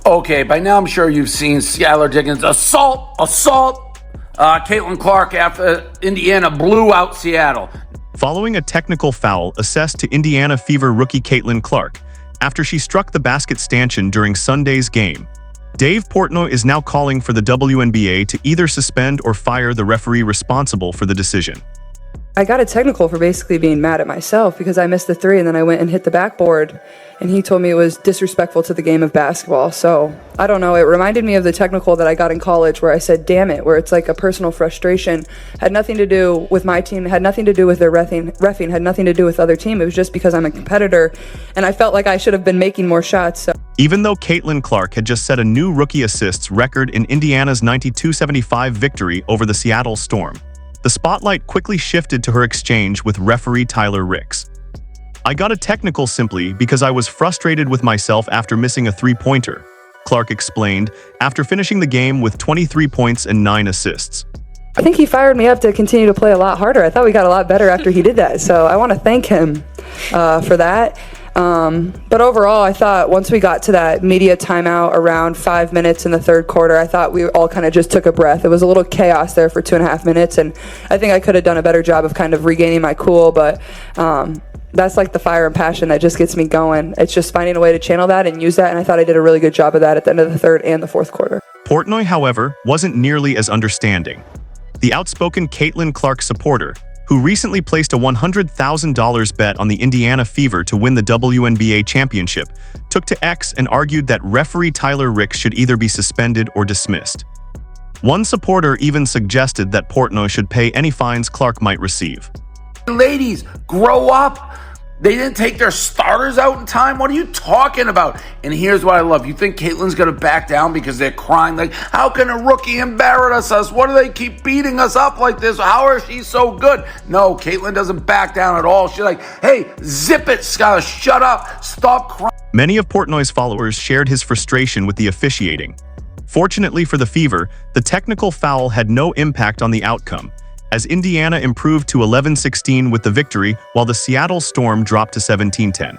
Okay, by now I'm sure you've seen Skylar Diggins assault. Caitlin Clark after Indiana blew out Seattle. Following a technical foul assessed to Indiana Fever rookie Caitlin Clark after she struck the basket stanchion during Sunday's game, Dave Portnoy is now calling for the WNBA to either suspend or fire the referee responsible for the decision. I got a technical for basically being mad at myself because I missed the three and then I went and hit the backboard, and he told me it was disrespectful to the game of basketball. So I don't know, it reminded me of the technical that I got in college where I said damn it, where it's like a personal frustration, had nothing to do with my team, had nothing to do with their reffing, had nothing to do with other team. It was just because I'm a competitor and I felt like I should have been making more shots. So. Even though Caitlin Clark had just set a new rookie assists record in Indiana's 92-75 victory over the Seattle Storm, the spotlight quickly shifted to her exchange with referee Tyler Ricks. "I got a technical simply because I was frustrated with myself after missing a three-pointer," Clark explained after finishing the game with 23 points and 9 assists. I think he fired me up to continue to play a lot harder. I thought we got a lot better after he did that, so I want to thank him for that. But overall, I thought once we got to that media timeout around 5 minutes in the third quarter, I thought we all kind of just took a breath. It was a little chaos there for 2.5 minutes, and I think I could have done a better job of kind of regaining my cool, but that's like the fire and passion that just gets me going. It's just finding a way to channel that and use that, and I thought I did a really good job of that at the end of the third and the fourth quarter. Portnoy, however, wasn't nearly as understanding. The outspoken Caitlin Clark supporter, who recently placed a $100,000 bet on the Indiana Fever to win the WNBA championship, took to X and argued that referee Tyler Ricks should either be suspended or dismissed. One supporter even suggested that Portnoy should pay any fines Clark might receive. Ladies, grow up. They didn't take their starters out in time. What are you talking about? And here's what I love. You think Caitlin's going to back down because they're crying? Like, how can a rookie embarrass us? What do they keep beating us up like this? How is she so good? No, Caitlin doesn't back down at all. She's like, hey, zip it, Skylar. Shut up. Stop crying. Many of Portnoy's followers shared his frustration with the officiating. Fortunately for the Fever, the technical foul had no impact on the outcome, as Indiana improved to 11-16 with the victory while the Seattle Storm dropped to 17-10.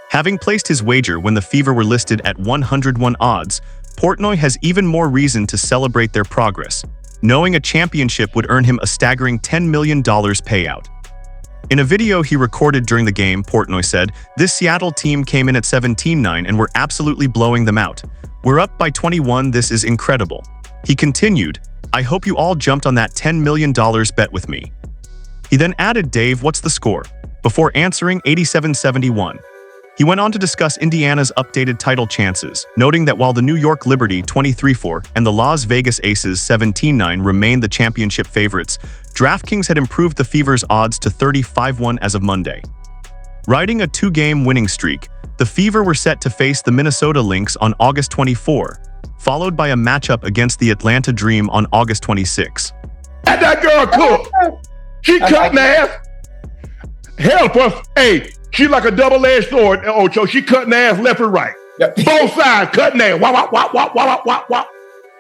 Having placed his wager when the Fever were listed at 101 odds, Portnoy has even more reason to celebrate their progress, knowing a championship would earn him a staggering $10 million payout. In a video he recorded during the game, Portnoy said, "This Seattle team came in at 17-9 and we're absolutely blowing them out. We're up by 21, this is incredible." He continued, "I hope you all jumped on that $10 million bet with me." He then added, "Dave, what's the score?" before answering 87-71. He went on to discuss Indiana's updated title chances, noting that while the New York Liberty 23-4 and the Las Vegas Aces 17-9 remained the championship favorites, DraftKings had improved the Fever's odds to 35-1 as of Monday. Riding a 2-game winning streak, the Fever were set to face the Minnesota Lynx on August 24, followed by a matchup against the Atlanta Dream on August 26. Let that girl cook. She cutting ass. Help us. Hey, she like a double-edged sword, Ocho. She cutting ass left and right. Both sides cutting ass. Wah, wah, wah, wah, wah, wah, wah.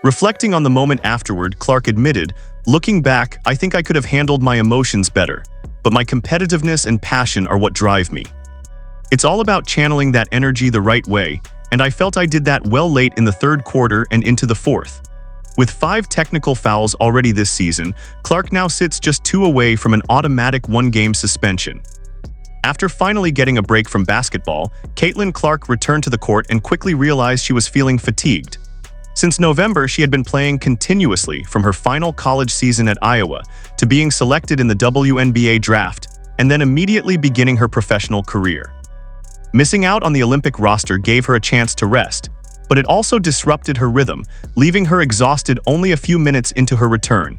Reflecting on the moment afterward, Clark admitted, "Looking back, I think I could have handled my emotions better, but my competitiveness and passion are what drive me. It's all about channeling that energy the right way, and I felt I did that well late in the third quarter and into the fourth." With 5 technical fouls already this season, Clark now sits just 2 away from an automatic 1-game suspension. After finally getting a break from basketball, Caitlin Clark returned to the court and quickly realized she was feeling fatigued. Since November, she had been playing continuously from her final college season at Iowa to being selected in the WNBA draft, and then immediately beginning her professional career. Missing out on the Olympic roster gave her a chance to rest, but it also disrupted her rhythm, leaving her exhausted only a few minutes into her return.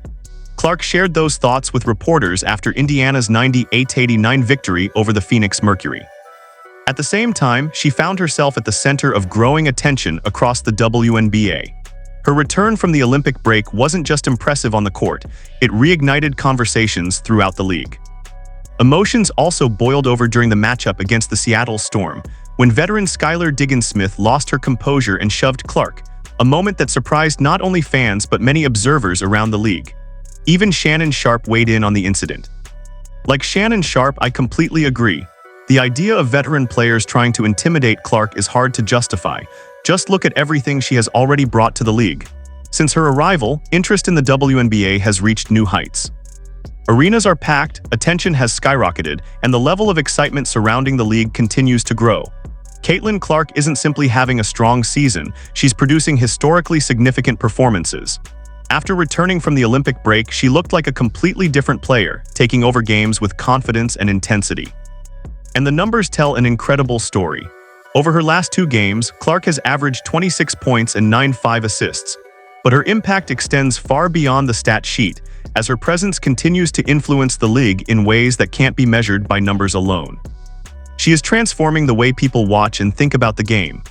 Clark shared those thoughts with reporters after Indiana's 98-89 victory over the Phoenix Mercury. At the same time, she found herself at the center of growing attention across the WNBA. Her return from the Olympic break wasn't just impressive on the court, it reignited conversations throughout the league. Emotions also boiled over during the matchup against the Seattle Storm, when veteran Skylar Diggins-Smith lost her composure and shoved Clark, a moment that surprised not only fans but many observers around the league. Even Shannon Sharpe weighed in on the incident. Like Shannon Sharpe, I completely agree. The idea of veteran players trying to intimidate Clark is hard to justify, Just look at everything she has already brought to the league. Since her arrival, interest in the WNBA has reached new heights. Arenas are packed, attention has skyrocketed, and the level of excitement surrounding the league continues to grow. Caitlin Clark isn't simply having a strong season, she's producing historically significant performances. After returning from the Olympic break, she looked like a completely different player, taking over games with confidence and intensity. And the numbers tell an incredible story. Over her last 2 games, Clark has averaged 26 points and 9.5 assists. But her impact extends far beyond the stat sheet, as her presence continues to influence the league in ways that can't be measured by numbers alone. She is transforming the way people watch and think about the game.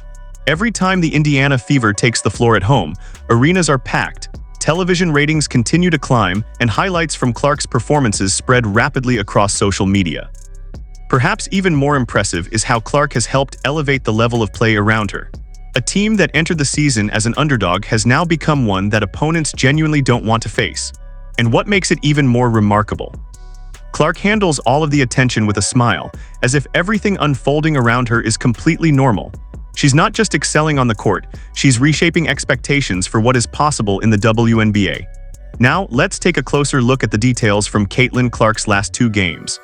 Every time the Indiana Fever takes the floor at home, arenas are packed, television ratings continue to climb, and highlights from Clark's performances spread rapidly across social media. Perhaps even more impressive is how Clark has helped elevate the level of play around her. A team that entered the season as an underdog has now become one that opponents genuinely don't want to face. And what makes it even more remarkable? Clark handles all of the attention with a smile, as if everything unfolding around her is completely normal. She's not just excelling on the court, she's reshaping expectations for what is possible in the WNBA. Now, let's take a closer look at the details from Caitlin Clark's last 2 games.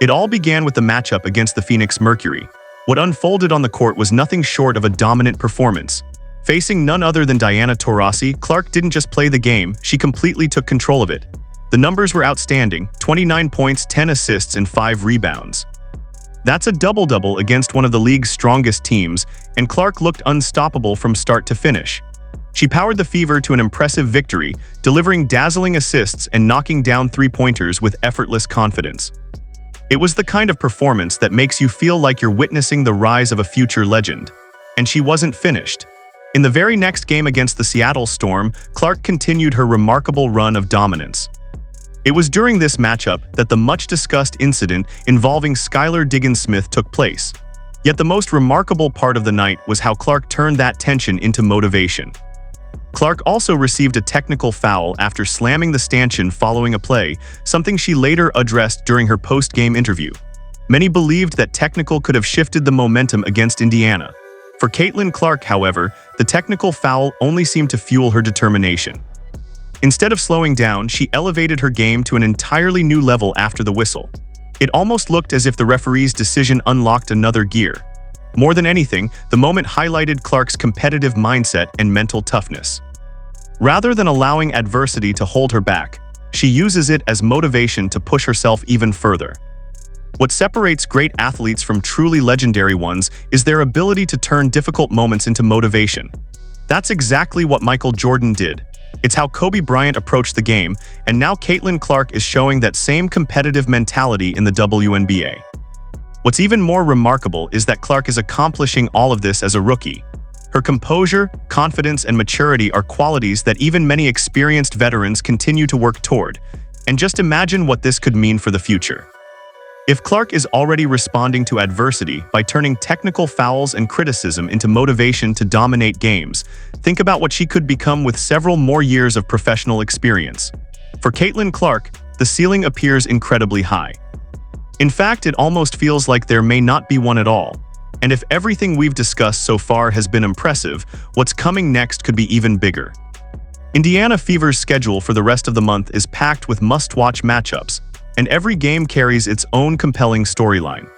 It all began with the matchup against the Phoenix Mercury. What unfolded on the court was nothing short of a dominant performance. Facing none other than Diana Taurasi, Clark didn't just play the game, she completely took control of it. The numbers were outstanding: 29 points, 10 assists, and 5 rebounds. That's a double-double against one of the league's strongest teams, and Clark looked unstoppable from start to finish. She powered the Fever to an impressive victory, delivering dazzling assists and knocking down 3-pointers with effortless confidence. It was the kind of performance that makes you feel like you're witnessing the rise of a future legend. And she wasn't finished. In the very next game against the Seattle Storm, Clark continued her remarkable run of dominance. It was during this matchup that the much-discussed incident involving Skylar Diggins-Smith took place. Yet the most remarkable part of the night was how Clark turned that tension into motivation. Clark also received a technical foul after slamming the stanchion following a play, something she later addressed during her post-game interview. Many believed that technical could have shifted the momentum against Indiana. For Caitlin Clark, however, the technical foul only seemed to fuel her determination. Instead of slowing down, she elevated her game to an entirely new level after the whistle. It almost looked as if the referee's decision unlocked another gear. More than anything, the moment highlighted Clark's competitive mindset and mental toughness. Rather than allowing adversity to hold her back, she uses it as motivation to push herself even further. What separates great athletes from truly legendary ones is their ability to turn difficult moments into motivation. That's exactly what Michael Jordan did. It's how Kobe Bryant approached the game, and now Caitlin Clark is showing that same competitive mentality in the WNBA. What's even more remarkable is that Clark is accomplishing all of this as a rookie. Her composure, confidence, and maturity are qualities that even many experienced veterans continue to work toward. And just imagine what this could mean for the future. If Clark is already responding to adversity by turning technical fouls and criticism into motivation to dominate games, think about what she could become with several more years of professional experience. For Caitlin Clark, the ceiling appears incredibly high. In fact, it almost feels like there may not be one at all. And if everything we've discussed so far has been impressive, what's coming next could be even bigger. Indiana Fever's schedule for the rest of the month is packed with must-watch matchups, and every game carries its own compelling storyline.